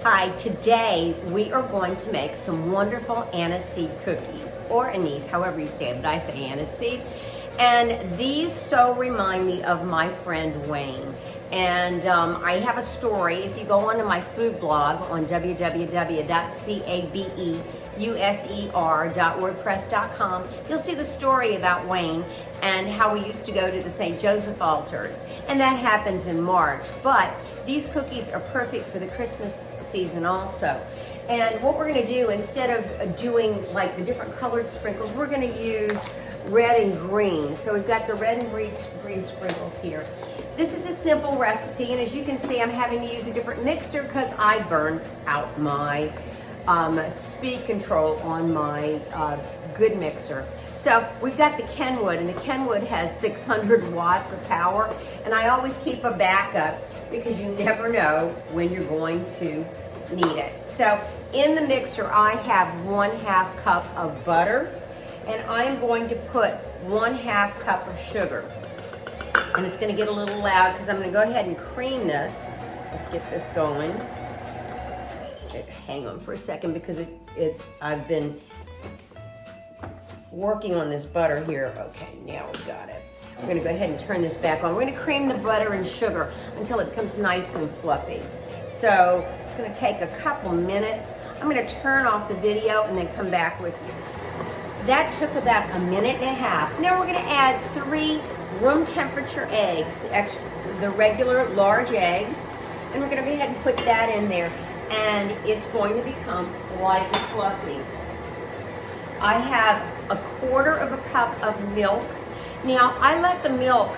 Hi, today we are going to make some wonderful anise seed cookies, or anise, however you say it, but I say anise seed. And these so remind me of my friend Wayne. And I have a story. If you go onto my food blog on www.cabeusser.wordpress.com, you'll see the story about Wayne and how we used to go to the St. Joseph altars. And that happens in March. But these cookies are perfect for the Christmas season also. And what we're gonna do, instead of doing like the different colored sprinkles, we're gonna use red and green. So we've got the red and green sprinkles here. This is a simple recipe, and as you can see, I'm having to use a different mixer because I burned out my speed control on my good mixer. So we've got the Kenwood, and the Kenwood has 600 watts of power, and I always keep a backup because you never know when you're going to need it. So in the mixer, I have 1/2 cup of butter, and I'm going to put 1/2 cup of sugar. And it's gonna get a little loud because I'm gonna go ahead and cream this. Let's get this going. Hang on for a second because I've been working on this butter here. Okay, now we've got it. We're gonna go ahead and turn this back on. We're gonna cream the butter and sugar until it becomes nice and fluffy. So it's gonna take a couple minutes. I'm gonna turn off the video and then come back with you. That took about a minute and a half. Now we're gonna add 3 room temperature eggs, the regular large eggs, and we're gonna go ahead and put that in there, and it's going to become light and fluffy. I have 1/4 cup of milk. Now I let the milk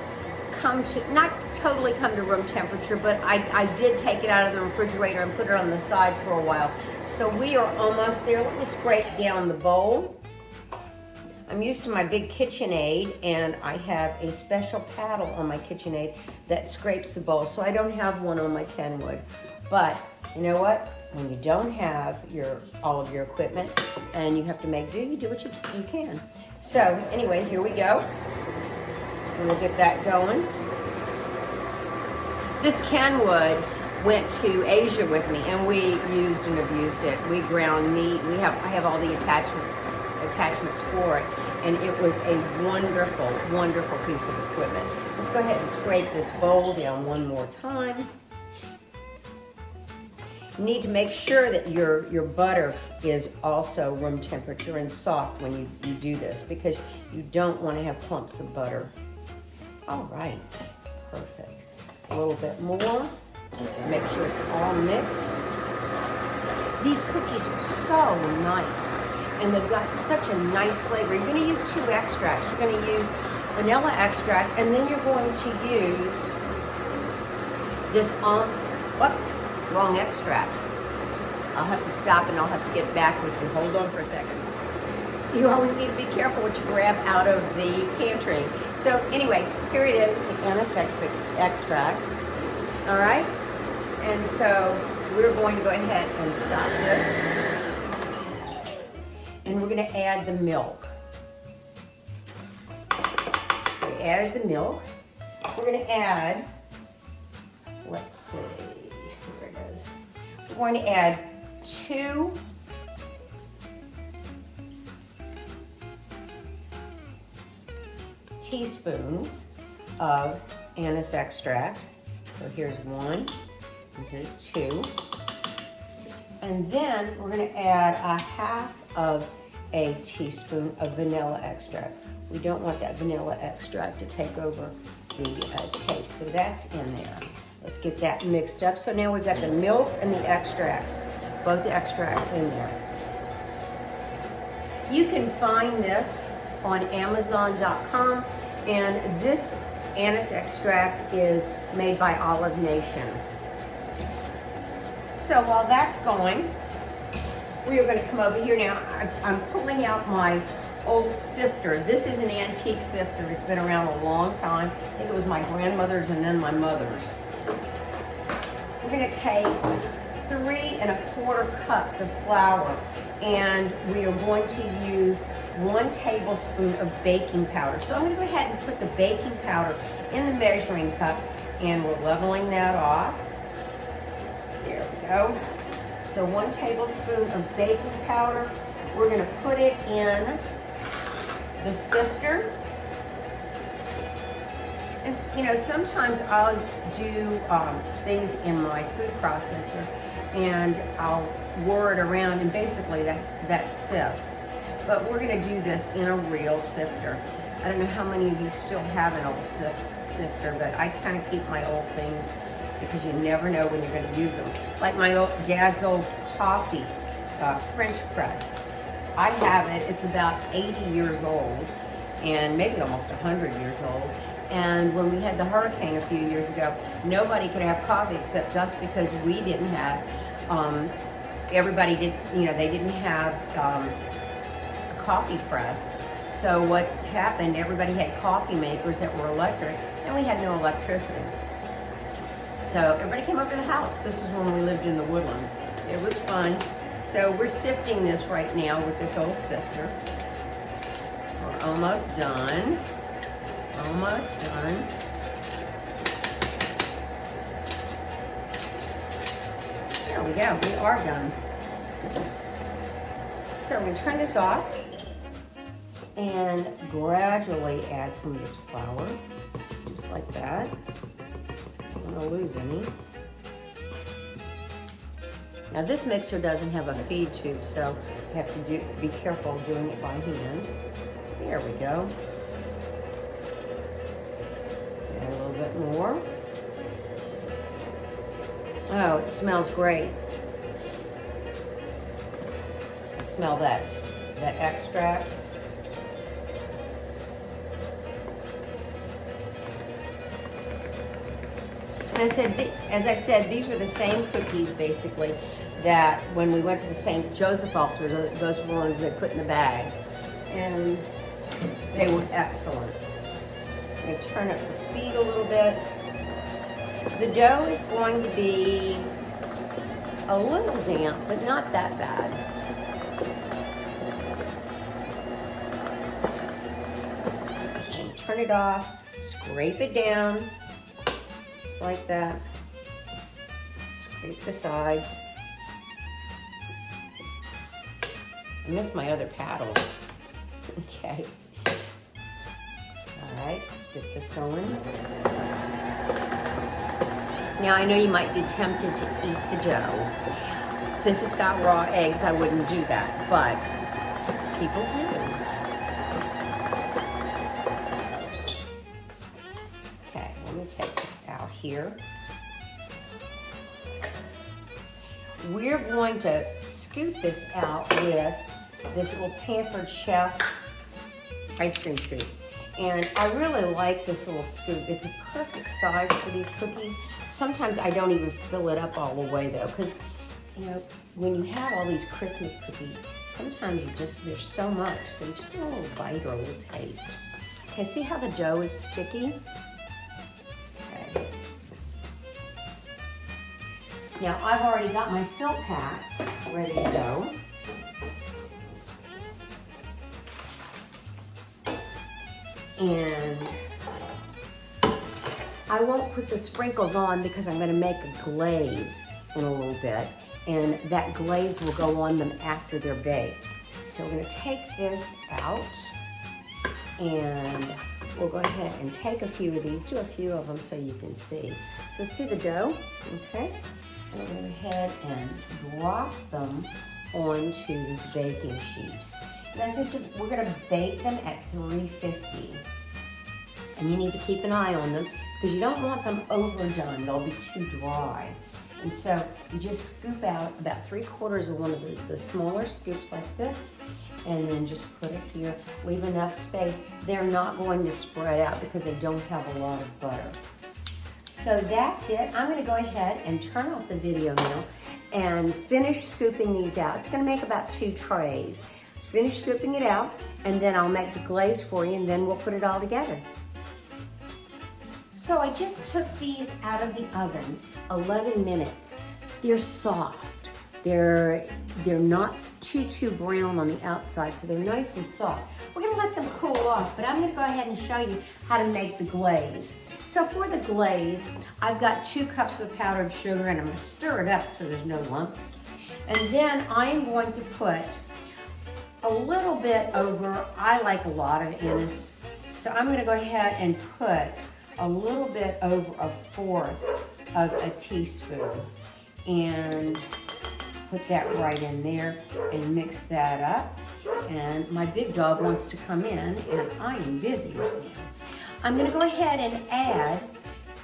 come to, not totally come to room temperature, but I did take it out of the refrigerator and put it on the side for a while. So we are almost there. Let me scrape down the bowl. I'm used to my big KitchenAid, and I have a special paddle on my KitchenAid that scrapes the bowl, so I don't have one on my Kenwood. But you know what? When you don't have all of your equipment and you have to make do, you do what you can. So anyway, here we go. And we'll get that going. This Kenwood went to Asia with me, and we used and abused it. We ground meat. I have all the attachments for it, and it was a wonderful, wonderful piece of equipment. Let's go ahead and scrape this bowl down one more time. You need to make sure that your butter is also room temperature and soft when you do this, because you don't want to have clumps of butter. All right, perfect. A little bit more. Make sure it's all mixed. These cookies are so nice, and they've got such a nice flavor. You're going to use 2 extracts. You're going to use vanilla extract, and then you're going to use this wrong extract. I'll have to stop and I'll have to get back with you. Hold on for a second. You always need to be careful what you grab out of the pantry. So anyway, here it is, the anise extract. All right? And so we're going to go ahead and stop this. And we're gonna add the milk. So we added the milk. We're gonna add, let's see, here it is. We're going to add 2 teaspoons of anise extract. So here's 1, and here's 2. And then we're gonna add 1/2 teaspoon of vanilla extract. We don't want that vanilla extract to take over the taste, so that's in there. Let's get that mixed up. So now we've got the milk and the extracts, both the extracts in there. You can find this on Amazon.com, and this anise extract is made by Olive Nation. So while that's going, we are going to come over here now. I'm pulling out my old sifter. This is an antique sifter. It's been around a long time. I think it was my grandmother's and then my mother's. We're going to take 3 1/4 cups of flour, and we are going to use 1 tablespoon of baking powder. So I'm going to go ahead and put the baking powder in the measuring cup, and we're leveling that off. There we go. So 1 tablespoon of baking powder. We're gonna put it in the sifter. And you know, sometimes I'll do things in my food processor and I'll whir it around and basically that sifts. But we're gonna do this in a real sifter. I don't know how many of you still have an old sifter, but I kind of keep my old things because you never know when you're gonna use them. Like my dad's old coffee French press. I have it, it's about 80 years old and maybe almost 100 years old. And when we had the hurricane a few years ago, nobody could have coffee except us because we didn't have, everybody did, you know, they didn't have a coffee press. So what happened, everybody had coffee makers that were electric and we had no electricity. So everybody came over to the house. This is when we lived in the Woodlands. It was fun. So we're sifting this right now with this old sifter. We're almost done. Almost done. There we go, we are done. So we're gonna turn this off and gradually add some of this flour, just like that. I don't want to lose any. Now this mixer doesn't have a feed tube, so you have to be careful doing it by hand. There we go. Add a little bit more. Oh, it smells great. Smell that extract. And as I said, these were the same cookies basically that when we went to the St. Joseph altar, those were ones they put in the bag. And they were excellent. I'm going to turn up the speed a little bit. The dough is going to be a little damp, but not that bad. And turn it off, scrape it down, just like that. Scrape the sides. I miss my other paddles. Okay. All right, let's get this going. Now, I know you might be tempted to eat the dough. Since it's got raw eggs, I wouldn't do that, but people do. Okay, let me take this out here. We're going to scoop this out with this little Pampered Chef ice cream scoop. And I really like this little scoop. It's a perfect size for these cookies. Sometimes I don't even fill it up all the way though, because you know, when you have all these Christmas cookies, sometimes there's so much, so you just want a little bite or a little taste. Okay, see how the dough is sticky? Okay. Now I've already got my silk hats ready to go. And I won't put the sprinkles on because I'm going to make a glaze in a little bit, and that glaze will go on them after they're baked. So we're going to take this out, and we'll go ahead and take a few of these, do a few of them so you can see. So see the dough, okay? And we're going to go ahead and drop them onto this baking sheet. And as I said, we're going to bake them at 350. And you need to keep an eye on them because you don't want them overdone. They'll be too dry. And so you just scoop out about 3/4 of one of the smaller scoops like this, and then just put it here. Leave enough space. They're not going to spread out because they don't have a lot of butter. So that's it. I'm going to go ahead and turn off the video now and finish scooping these out. It's going to make about 2 trays. Let's finish scooping it out, and then I'll make the glaze for you, and then we'll put it all together. So I just took these out of the oven, 11 minutes. They're soft. They're not too brown on the outside, so they're nice and soft. We're gonna let them cool off, but I'm gonna go ahead and show you how to make the glaze. So for the glaze, I've got 2 cups of powdered sugar, and I'm gonna stir it up so there's no lumps. And then I'm going to put a little bit over, I like a lot of anise, so I'm gonna go ahead and put a little bit over 1/4 of a teaspoon and put that right in there and mix that up. And my big dog wants to come in and I am busy right now. I'm gonna go ahead and add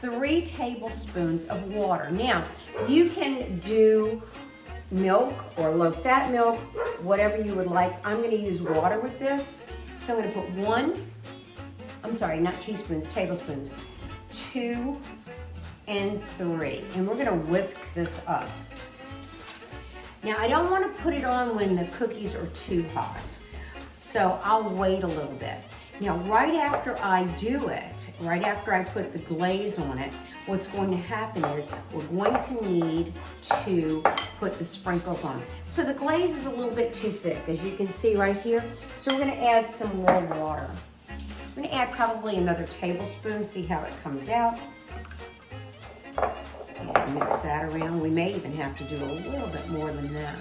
3 tablespoons of water. Now, you can do milk or low-fat milk, whatever you would like. I'm gonna use water with this. So I'm gonna put not teaspoons, tablespoons, 2 and 3. And we're gonna whisk this up. Now, I don't wanna put it on when the cookies are too hot. So I'll wait a little bit. Now, right after I do it, right after I put the glaze on it, what's going to happen is we're going to need to put the sprinkles on. So the glaze is a little bit too thick, as you can see right here. So we're gonna add some more water. I'm gonna add probably another tablespoon, see how it comes out. And mix that around. We may even have to do a little bit more than that.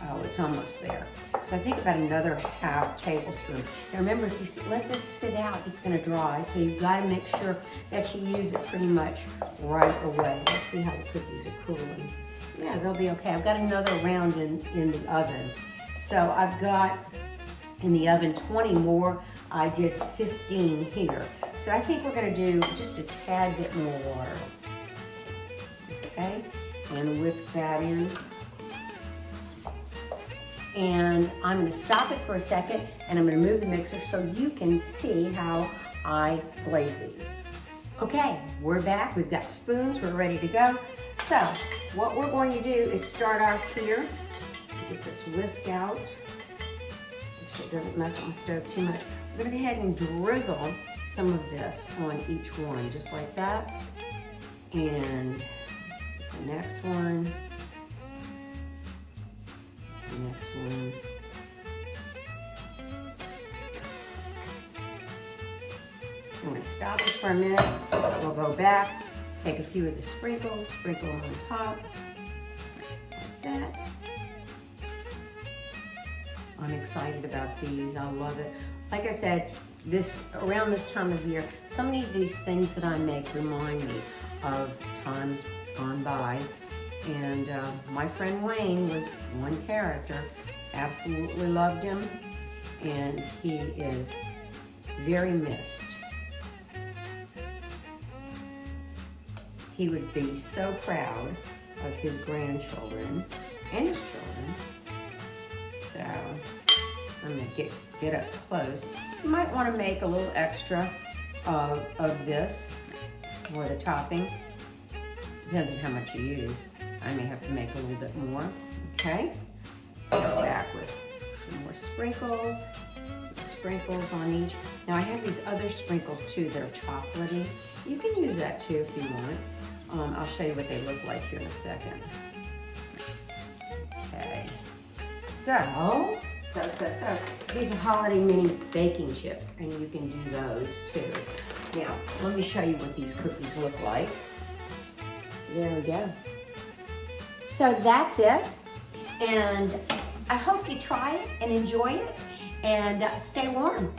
Oh, it's almost there. So I think about another 1/2 tablespoon. Now remember, if you let this sit out, it's gonna dry, so you've gotta make sure that you use it pretty much right away. Let's see how the cookies are cooling. Yeah, they'll be okay. I've got another round in the oven. So I've got in the oven 20 more. I did 15 here. So I think we're gonna do just a tad bit more water. Okay, and whisk that in. And I'm gonna stop it for a second and I'm gonna move the mixer so you can see how I glaze these. Okay, we're back, we've got spoons, we're ready to go. So, what we're going to do is start off here. Get this whisk out. Make sure it doesn't mess up my stove too much. We're gonna go ahead and drizzle some of this on each one, just like that. And the next one. Next one. I'm going to stop it for a minute. We'll go back, take a few of the sprinkles, sprinkle them on top, like that. I'm excited about these. I love it. Like I said, around this time of year, so many of these things that I make remind me of times gone by. And my friend Wayne was one character. Absolutely loved him. And he is very missed. He would be so proud of his grandchildren and his children. So I'm gonna get up close. You might want to make a little extra of this for the topping. Depends on how much you use. I may have to make a little bit more. Okay, let's go back with some more sprinkles. Sprinkles on each. Now I have these other sprinkles too that are chocolatey. You can use that too if you want. I'll show you what they look like here in a second. Okay, so these are holiday mini baking chips, and you can do those too. Now, let me show you what these cookies look like. There we go. So that's it, and I hope you try it and enjoy it, and stay warm.